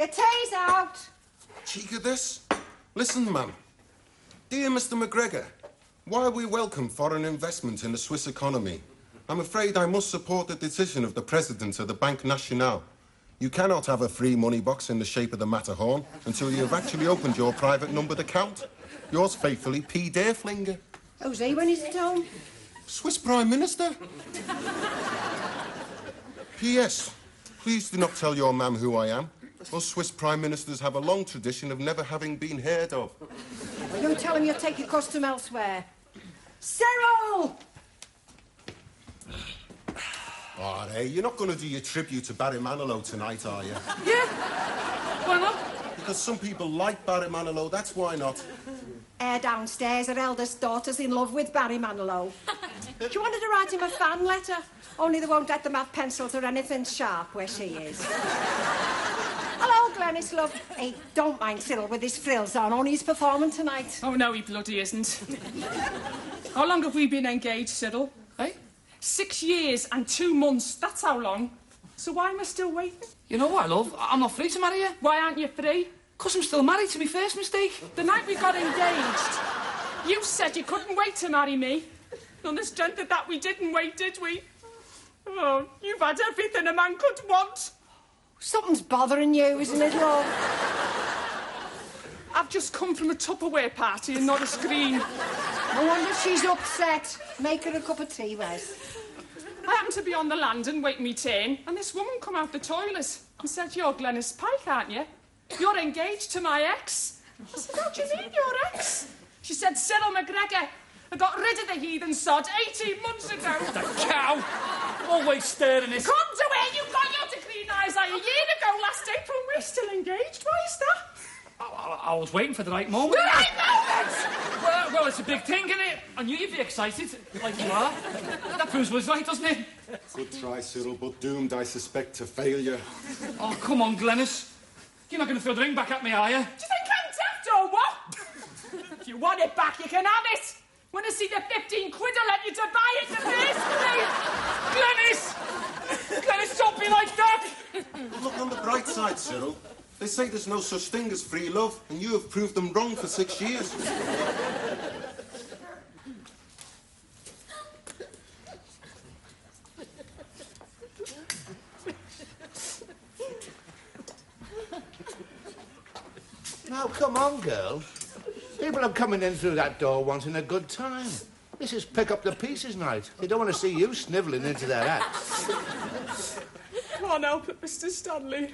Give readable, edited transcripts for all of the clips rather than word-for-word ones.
Your tea's out. Cheek of this? Listen, ma'am. Dear Mr. McGregor, while we welcome foreign investment in the Swiss economy, I'm afraid I must support the decision of the President of the Banque Nationale. You cannot have a free money box in the shape of the Matterhorn until you have actually opened your private numbered account. Yours faithfully, P. Dareflinger. Who's he when he's at home? Swiss Prime Minister. P.S. Please do not tell your ma'am who I am. Us Swiss Prime Ministers have a long tradition of never having been heard of. Well, you tell him you'll take your custom elsewhere. Cyril! Oh, hey, you're not going to do your tribute to Barry Manilow tonight, are you? Yeah. Why not? Because some people like Barry Manilow, that's why not. Downstairs, her eldest daughter's in love with Barry Manilow. She wanted to write him a fan letter, only they won't let them have pencils or anything sharp where she is. Hello, Glenys, love. Hey, don't mind Cyril with his frills on, only he's performing tonight. Oh, no, he bloody isn't. How long have we been engaged, Cyril? Eh? 6 years and 2 months, that's how long. So why am I still waiting? You know what, love? I'm not free to marry you. Why aren't you free? Because I'm still married to my first mistake. The night we got engaged, you said you couldn't wait to marry me. On the strength of that, we didn't wait, did we? Oh, you've had everything a man could want. Something's bothering you, isn't it, love? I've just come from a Tupperware party and not a screen. No wonder she's upset. Make her a cup of tea, Wes. I happened to be on the landing waiting me turn, and this woman come out the toilet and said, "You're Glenys Pike, aren't you? You're engaged to my ex." I said, "How do you mean, your ex?" She said, "Cyril McGregor. I got rid of the heathen sod 18 months ago." The cow! Always staring this. Come to where you got your degree eyes a year ago last April. We're still engaged. Why is that? I was waiting for the right moment. The right moment! Well, it's a big thing, isn't it? I knew you'd be excited, like you are. That proves was right, doesn't it? Good try, Cyril, but doomed, I suspect, to failure. Oh, come on, Glenys. You're not going to throw the ring back at me, are you? Do you think I'm daft or what? If you want it back, you can have it. Want to see the 15 quid I let you to buy it in the first place? Glenys! Glenys, don't be like that! Look on the bright side, Cyril. They say there's no such thing as free love, and you have proved them wrong for 6 years. Now, come on, girl. People are coming in through that door wanting a good time. This is pick up the pieces night. They don't want to see you snivelling into their hats. Can't help it, Mr. Stanley.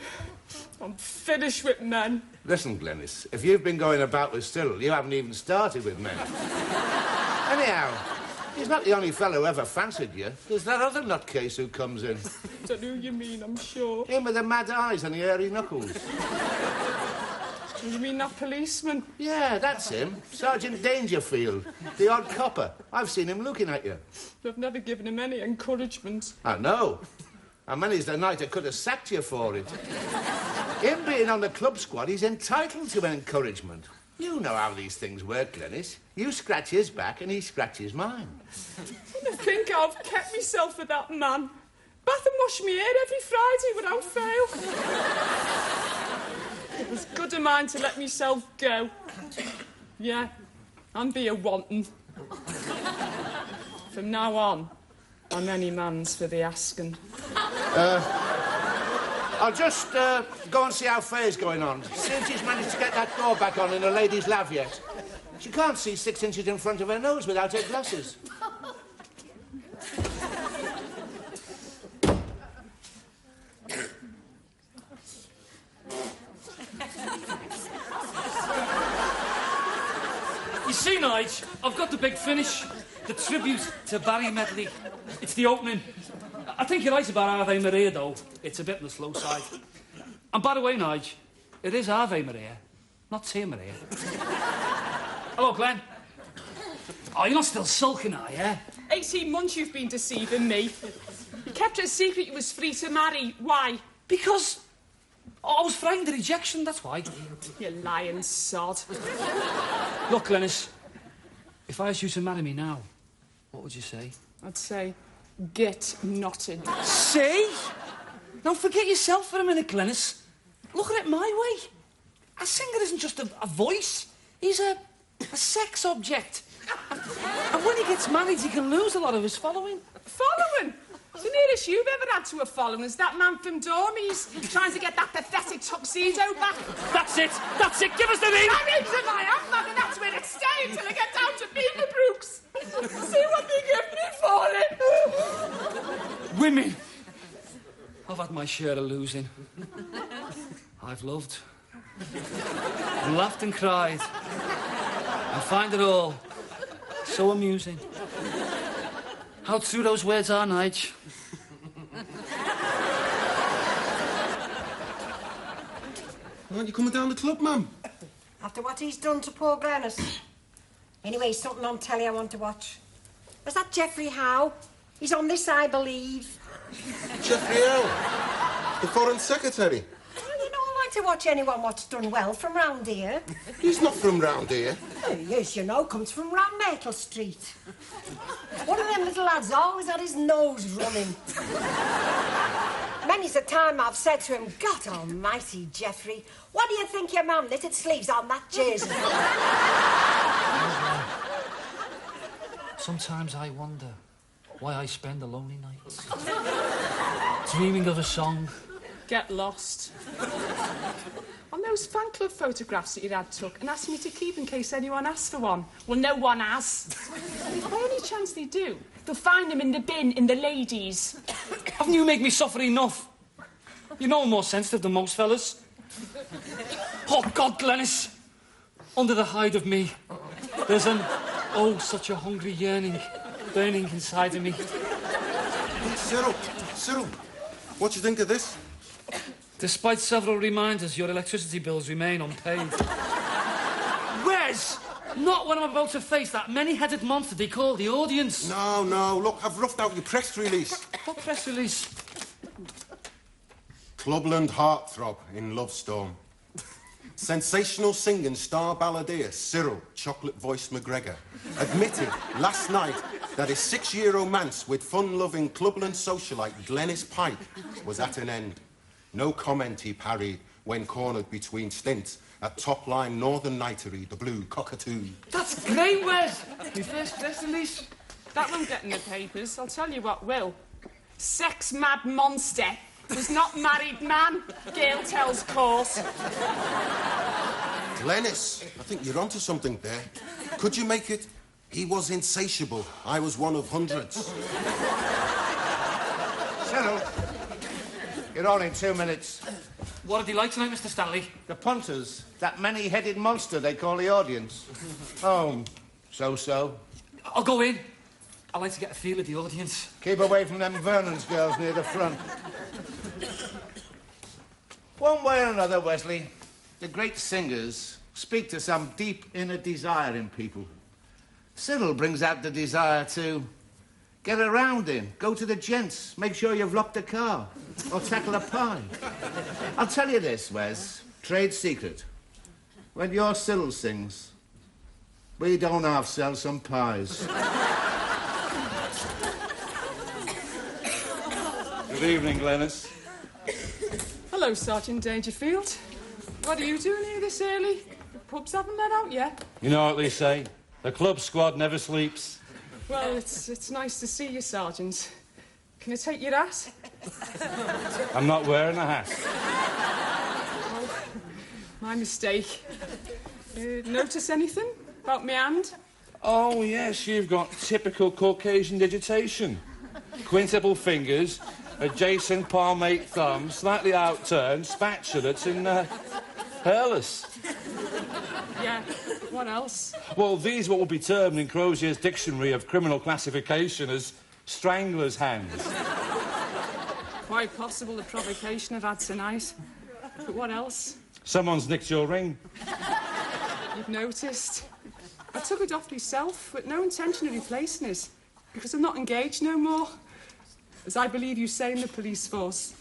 I'm finished with men. Listen, Glenys, if you've been going about with Cyril, you haven't even started with men. Anyhow, he's not the only fellow who ever fancied you. There's that other nutcase who comes in. Don't know who you mean, I'm sure. Him with the mad eyes and the hairy knuckles. You mean that policeman? Yeah, that's him. Sergeant Dangerfield, the odd copper. I've seen him looking at you. I've never given him any encouragement. I know. And many's the night I could have sacked you for it. Him being on the club squad, he's entitled to encouragement. You know how these things work, Glenys. You scratch his back and he scratches mine. I think I've kept myself with that man. Bath and wash me hair every Friday without fail. It was good of mine to let myself go. Yeah, and be a wanton. From now on, I'm any man's for the asking. I'll just go and see how Faye's going on. See if she's managed to get that door back on in a lady's lav yet. She can't see 6 inches in front of her nose without her glasses. You see, Nige, I've got the big finish. The tribute to Barry Medley. It's the opening. I think you're right about Ave Maria, though. It's a bit on the slow side. And by the way, Nige, it is Ave Maria, not Tia Maria. Hello, Glenn. Oh, you're not still sulking, are you? 18 months you've been deceiving me. You kept it a secret you was free to marry. Why? Because I was frightened of rejection, that's why. You lying sod. Look, Glenys, if I asked you to marry me now, what would you say? I'd say, get knotted. See? Now forget yourself for a minute, Glenys. Look at it my way. A singer isn't just a voice. He's a sex object. And when he gets married, he can lose a lot of his following. Following? The nearest you've ever had to a following is that man from Dormy's trying to get that pathetic tuxedo back. That's it. That's it. Give us the ring. That rings in my hand, man, and that's where it's staying till I get down to Beaverbrooks. See what they give me for it. Women. I've had my share of losing. I've loved. And laughed and cried. I find it all so amusing. How true those words are, Nige. Aren't you coming down the club, ma'am? After what he's done to poor Glenys. Anyway, something on telly I want to watch. Was that Geoffrey Howe? He's on this, I believe. Geoffrey Howe, the Foreign Secretary. Well, you know, I like to watch anyone what's done well from round here. He's not from round here. Oh, yes, you know, comes from round Marital Street. One of them little lads always had his nose running. Many's the time I've said to him, God almighty, Geoffrey, what do you think your man knitted sleeves on that jersey? Sometimes I wonder why I spend the lonely nights dreaming of a song. Get lost. On those fan club photographs that your dad took and asked me to keep in case anyone asks for one. Well, no one has. By any chance they do, they'll find them in the bin in the ladies. Haven't you made me suffer enough? You know I'm more sensitive than most fellas. Oh, God, Glenys. Under the hide of me, there's such a hungry yearning burning inside of me. Cyril, what do you think of this? Despite several reminders, your electricity bills remain unpaid. Wes! Not when I'm about to face that many-headed monster they call the audience. No, look, I've roughed out your press release. What press release? Clubland heartthrob in Love Storm. Sensational singing star balladeer Cyril, chocolate-voiced McGregor, admitted last night that his 6-year romance with fun-loving Clubland socialite Glenys Pike was at an end. No comment he parried when cornered between stints at top-line Northern Nightery, the Blue Cockatoo. That's great, Wes! My first press release. That won't get in the papers. I'll tell you what will. Sex-mad monster was not married man, Gail tells court. Glenys, I think you're onto something there. Could you make it, he was insatiable, I was one of hundreds? Cyril, you're on in 2 minutes. What did he like tonight, Mr. Stanley? The punters, that many-headed monster they call the audience. So-so. I'll go in. I like to get a feel of the audience. Keep away from them Vernon's girls near the front. One way or another, Wesley, the great singers speak to some deep inner desire in people. Cyril brings out the desire to get around in, go to the gents, make sure you've locked the car, or tackle a pie. I'll tell you this, Wes, trade secret. When your Cyril sings, we don't half sell some pies. Good evening, Glenys. Hello, Sergeant Dangerfield. What are you doing here this early? The pubs haven't let out yet. You know what they say? The club squad never sleeps. Well, it's nice to see you, Sergeant. Can I take your hat? I'm not wearing a hat. Oh, my mistake. Notice anything about my hand? Oh, yes, you've got typical Caucasian digitation. Quintuple fingers, adjacent palmate thumb, slightly outturned, spatulates and hairless. Yeah, what else? Well, these what will be termed in Crozier's Dictionary of Criminal Classification as strangler's hands. Quite possible the provocation I've had tonight. But what else? Someone's nicked your ring. You've noticed. I took it off myself with no intention of replacing it, because I'm not engaged no more. As I believe you say in the police force,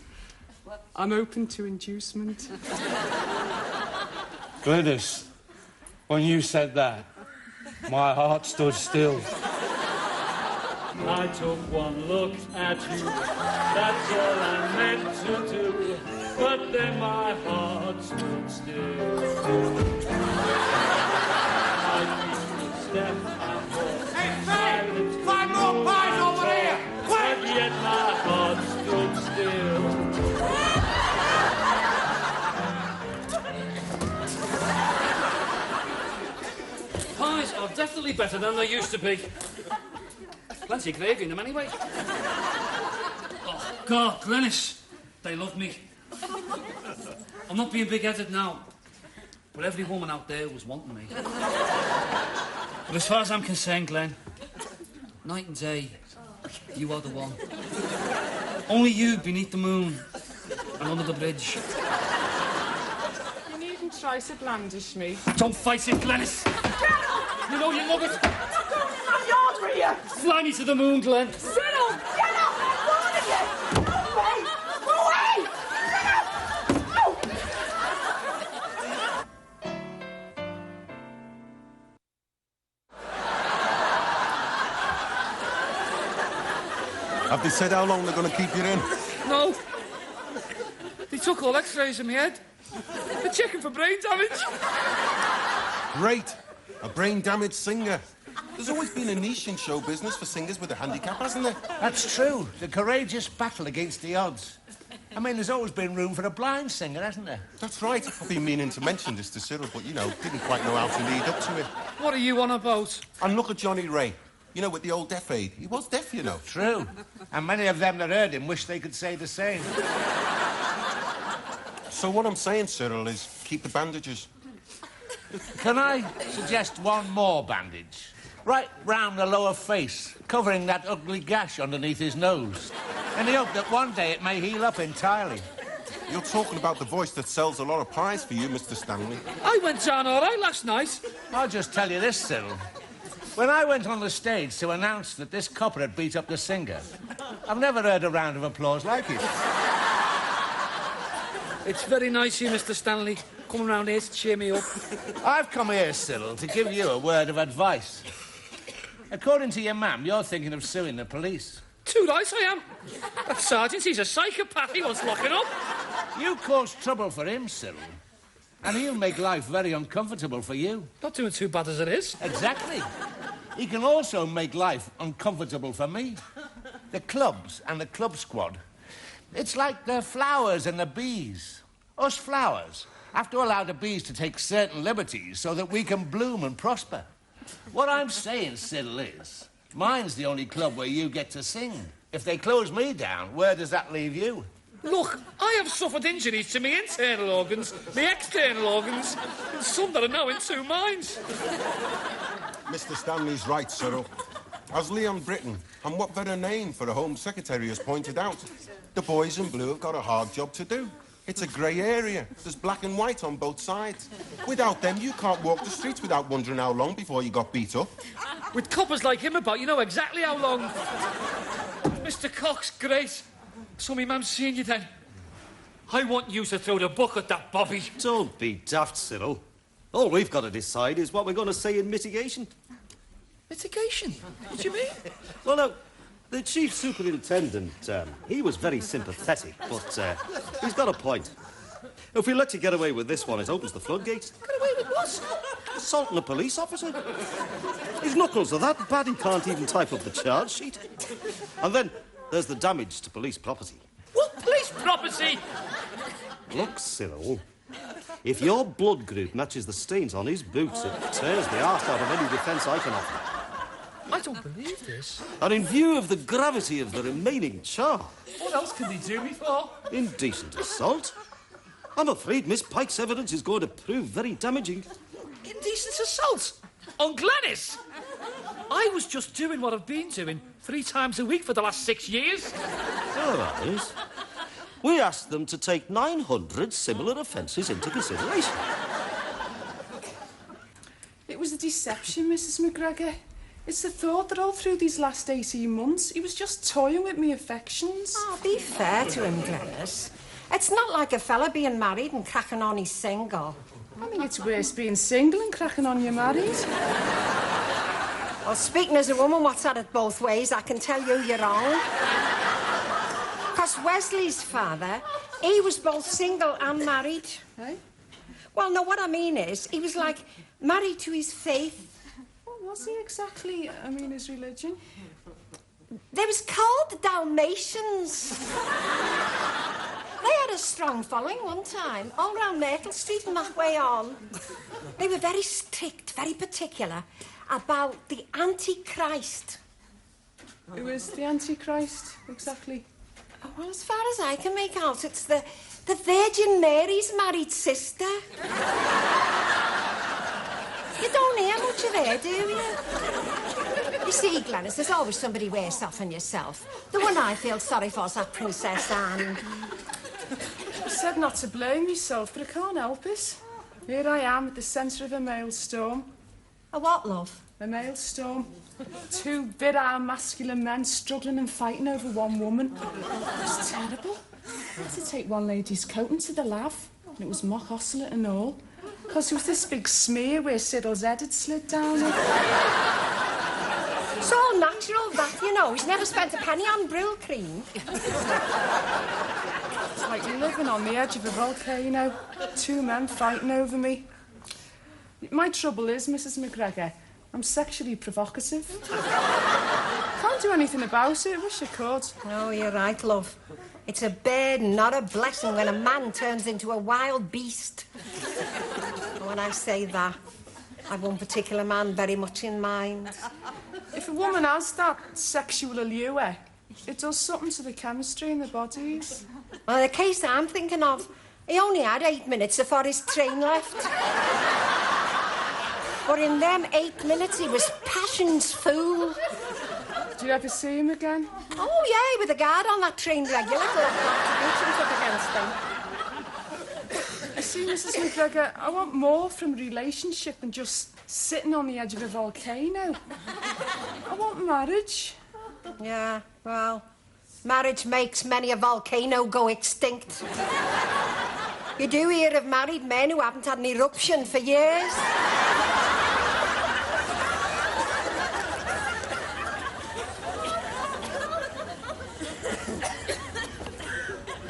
I'm open to inducement. Glenys, when you said that, my heart stood still. I took one look at you, that's all I meant to do. but then my heart stood still. Hey, find more pies over here! But yet my heart stood still. Pies are definitely better than they used to be. Plenty of gravy in them anyway. Oh, God, Glenys, they love me. I'm not being big-headed now, but every woman out there was wanting me. But as far as I'm concerned, Glenn, night and day, you are the one. Only you beneath the moon and under the bridge. You needn't try to blandish me. Don't fight it, Glenys. You know you love it. I'm yours for you! Fly me to the moon, Glenn. Cyril, get up! I'm warning you! Away! Away! Get up! Oh. Have they said how long they're going to keep you in? No. They took all x-rays of my head. They're checking for brain damage. Great. A brain-damaged singer. There's always been a niche in show business for singers with a handicap, hasn't there? That's true. The courageous battle against the odds. I mean, there's always been room for a blind singer, hasn't there? That's right. I've been meaning to mention this to Cyril, but, you know, didn't quite know how to lead up to it. What are you on about? And look at Johnny Ray. You know, with the old deaf aid. He was deaf, you know. True. And many of them that heard him wish they could say the same. So what I'm saying, Cyril, is keep the bandages. Can I suggest one more bandage? Right round the lower face, covering that ugly gash underneath his nose. In the hope that one day it may heal up entirely. You're talking about the voice that sells a lot of pies for you, Mr. Stanley. I went down all right last night. I'll just tell you this, Cyril. When I went on the stage to announce that this copper had beat up the singer, I've never heard a round of applause like it. It's very nice of you, Mr. Stanley, coming round here to cheer me up. I've come here, Cyril, to give you a word of advice. According to your mum, you're thinking of suing the police. Too right I am. That sergeant, he's a psychopath. He wants locking up. You caused trouble for him, Cyril. And he'll make life very uncomfortable for you. Not doing too bad as it is. Exactly. He can also make life uncomfortable for me. The clubs and the club squad. It's like the flowers and the bees. Us flowers have to allow the bees to take certain liberties so that we can bloom and prosper. What I'm saying, Cyril, is mine's the only club where you get to sing. If they close me down, where does that leave you? Look, I have suffered injuries to my internal organs, my external organs, and some that are now in two minds. Mr. Stanley's right, Cyril. As Leon Britton, and what better name for a Home Secretary has pointed out, the boys in blue have got a hard job to do. It's a grey area. There's black and white on both sides. Without them, you can't walk the streets without wondering how long before you got beat up. With coppers like him about, you know exactly how long. Mr. Cox, great. So me mum's seeing you then. I want you to throw the book at that Bobby. Don't be daft, Cyril. All we've got to decide is what we're going to say in mitigation. Mitigation? What do you mean? Well, now, the chief superintendent, he was very sympathetic, but he's got a point. If we let you get away with this one, it opens the floodgates. Get away with what? Assaulting a police officer. His knuckles are that bad he can't even type up the charge sheet. And then there's the damage to police property. What police property? Look, Cyril, if your blood group matches the stains on his boots, it tears the arse out of any defence I can offer. I don't believe this. And in view of the gravity of the remaining charge... What else can they do me for? Indecent assault. I'm afraid Miss Pike's evidence is going to prove very damaging. Indecent assault? On Glenys? I was just doing what I've been doing 3 times a week for the last 6 years. All right. We asked them to take 900 similar offences into consideration. It was a deception, Mrs. McGregor. It's the thought that all through these last 18 months, he was just toying with me affections. Oh, be fair to him, Glenys. It's not like a fella being married and cracking on he's single. I think it's worse being single and cracking on you're married. Well, speaking as a woman what's had it both ways, I can tell you you're wrong. Because Wesley's father He was both single and married. Eh? Well, no, what I mean is, he was like married to his faith. What was he exactly? I mean, his religion? They was called the Dalmatians. They had a strong following one time, all round Marital Street and that way on. They were very strict, very particular about the Antichrist. Who is the Antichrist, exactly? Oh, well, as far as I can make out, it's the Virgin Mary's married sister. You don't hear much of her, do you? You see, Glenys, there's always somebody worse off than yourself. The one I feel sorry for is that Princess Anne. I said not to blame myself, but I can't help it. Here I am at the centre of a maelstrom. A what, love? A maelstrom. Two virile masculine men struggling and fighting over one woman. It's terrible. I had to take one lady's coat into the lav, and it was mock oscillate and all, because there was this big smear where Cyril's head had slid down it. It's all natural, that, you know. He's never spent a penny on Brill cream. It's like living on the edge of a volcano. Two men fighting over me. My trouble is, Mrs. McGregor, I'm sexually provocative. Can't do anything about it. Wish I could. Oh, you're right, love. It's a burden, not a blessing, when a man turns into a wild beast. And when I say that, I've one particular man very much in mind. If a woman has that sexual allure, it does something to the chemistry in the bodies. Well, the case I'm thinking of, he only had 8 minutes before his train left. But in them 8 minutes, he was passion's fool. Do you ever see him again? Oh, yeah, with a guard on that train regular, up against him. You see, Mrs. McGregor, I want more from a relationship than just sitting on the edge of a volcano. I want marriage. Yeah, well, marriage makes many a volcano go extinct. You do hear of married men who haven't had an eruption for years.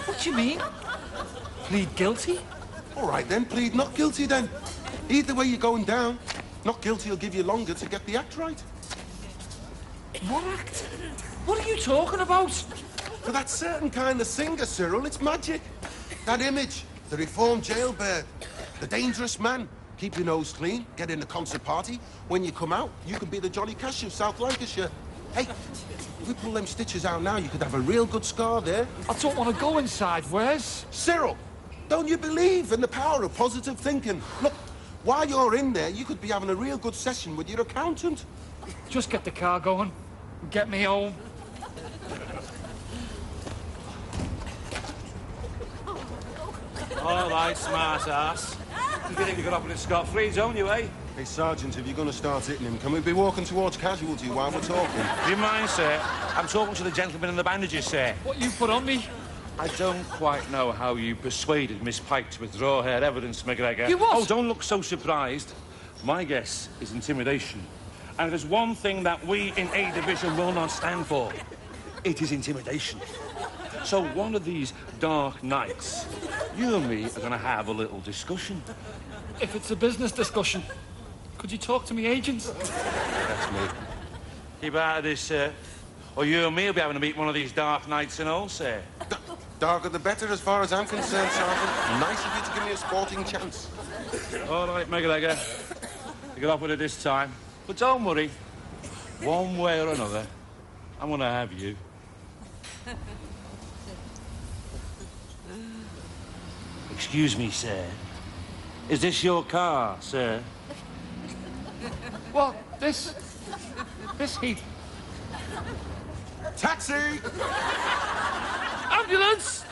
What do you mean? Plead guilty? All right, then, plead not guilty, then. Either way you're going down. Not guilty will give you longer to get the act right. What act? What are you talking about? For that certain kind of singer, Cyril, it's magic. That image, the reformed jailbird, the dangerous man. Keep your nose clean, get in the concert party. When you come out, you can be the Johnny Cash of South Lancashire. Hey, if we pull them stitches out now, you could have a real good scar there. I don't want to go inside, Wes. Cyril, don't you believe in the power of positive thinking? Look, while you're in there, you could be having a real good session with your accountant. Just get the car going. Get me home. All right, smart ass. You think you got off with a scot-free, don't you, eh? Hey, Sergeant, if you're going to start hitting him, can we be walking towards casualty while we're talking? Do you mind, sir? I'm talking to the gentleman in the bandages, sir. What you put on me? I don't quite know how you persuaded Miss Pike to withdraw her evidence, McGregor. You what? Oh, don't look so surprised. My guess is intimidation. And if there's one thing that we in A Division will not stand for, it is intimidation. So one of these dark nights, you and me are going to have a little discussion. If it's a business discussion, could you talk to me agent? That's me. Keep out of this, sir. Or you and me will be having to meet one of these dark nights and all, sir. Darker the better as far as I'm concerned, Sergeant. Nice of you to give me a sporting chance. All right, McGregor. You get off with it this time. But don't worry. One way or another, I'm going to have you. Excuse me, sir. Is this your car, sir? Well, this heat. Taxi! Ambulance!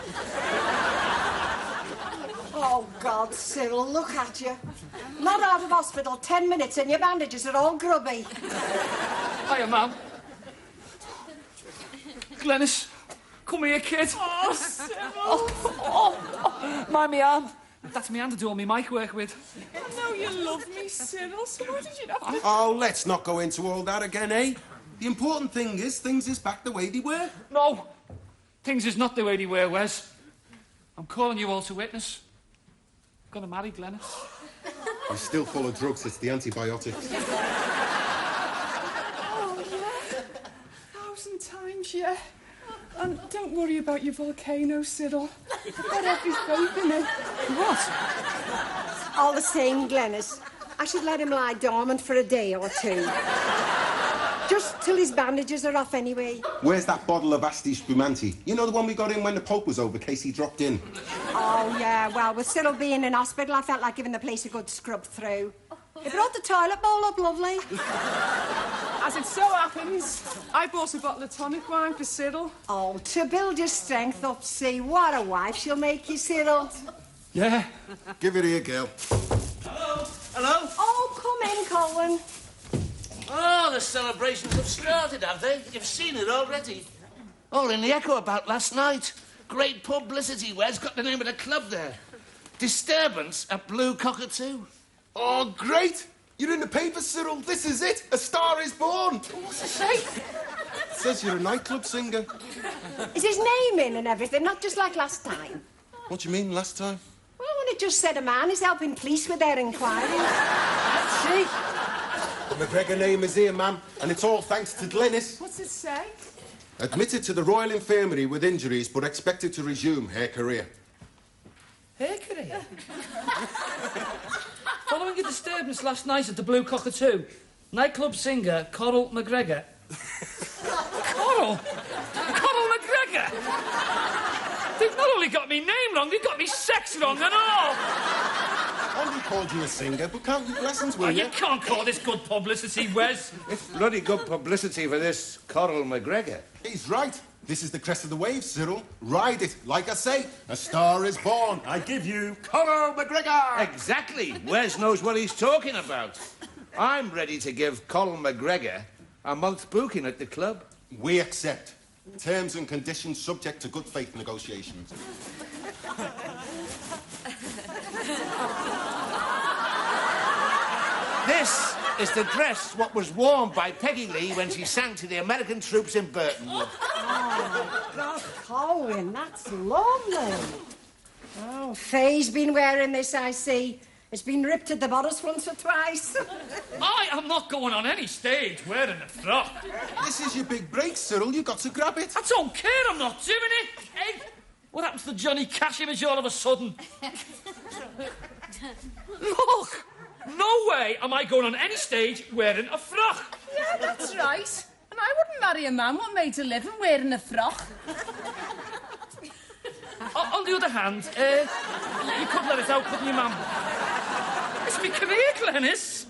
Oh, God, Cyril, look at you. Not out of hospital 10 minutes and your bandages are all grubby. Hiya, ma'am. Glenys, come here, kid. Oh, Cyril. Oh, mind me arm. That's me hand to do all my mic work with. I know you love me, Cyril, so why did you have to... Oh, let's not go into all that again, eh? The important thing is things is back the way they were. No, things is not the way they were, Wes. I'm calling you all to witness. I'm going to marry Glenys. He's still full of drugs. It's the antibiotics. Oh, yeah. 1,000 times, yeah. And don't worry about your volcano, Cyril. I've got every faith in it. What? All the same, Glenys, I should let him lie dormant for a day or two. Just till his bandages are off anyway. Where's that bottle of Asti Spumante? You know, the one we got in when the Pope was over, Casey dropped in. Oh, yeah, well, with Cyril being in hospital, I felt like giving the place a good scrub through. He brought the toilet bowl up lovely. As it so happens, I bought a bottle of tonic wine for Cyril. Oh, to build your strength up, see, what a wife she'll make you, Cyril. Yeah. Give it here, girl. Hello? Oh, come in, Colin. Oh, the celebrations have started, have they? You've seen it already. Oh, in the Echo about last night. Great publicity. Where's got the name of the club there? Disturbance at Blue Cockatoo. Oh, great! You're in the paper, Cyril. This is it. A star is born. What's it say? It says you're a nightclub singer. Is his name in and everything, not just like last time? What do you mean, last time? Well, when it just said a man is helping police with their inquiries. Let's see. The McGregor name is here, ma'am, and it's all thanks to Glenys. What's it say? Admitted to the Royal Infirmary with injuries, but expected to resume her career. Her career? Following a disturbance last night at the Blue Cockatoo, nightclub singer Cyril McGregor. Cyril? Cyril McGregor? They've not only got me name wrong, they've got me sex wrong and all. Andy called you a singer, but can't you lessons, will You can't call this good publicity, Wes. It's bloody good publicity for this Cyril McGregor. He's right. This is the crest of the wave, Cyril. Ride it. Like I say, a star is born. I give you Cyril McGregor. Exactly. Wes knows what he's talking about. I'm ready to give Cyril McGregor a month's booking at the club. We accept. Terms and conditions subject to good faith negotiations. This is the dress what was worn by Peggy Lee when she sang to the American troops in Burtonwood. Oh, God, Colin, that's lovely. Oh, Faye's been wearing this, I see. It's been ripped at the bodice once or twice. I am not going on any stage wearing a frock. This is your big break, Cyril. You've got to grab it. I don't care, I'm not doing it. Hey, what happened to the Johnny Cash image all of a sudden? Look! No way am I going on any stage wearing a frock. Yeah, that's right. And I wouldn't marry a man what made a living wearing a frock. On the other hand, you could let it out, couldn't you, ma'am? It's my career, Glenys.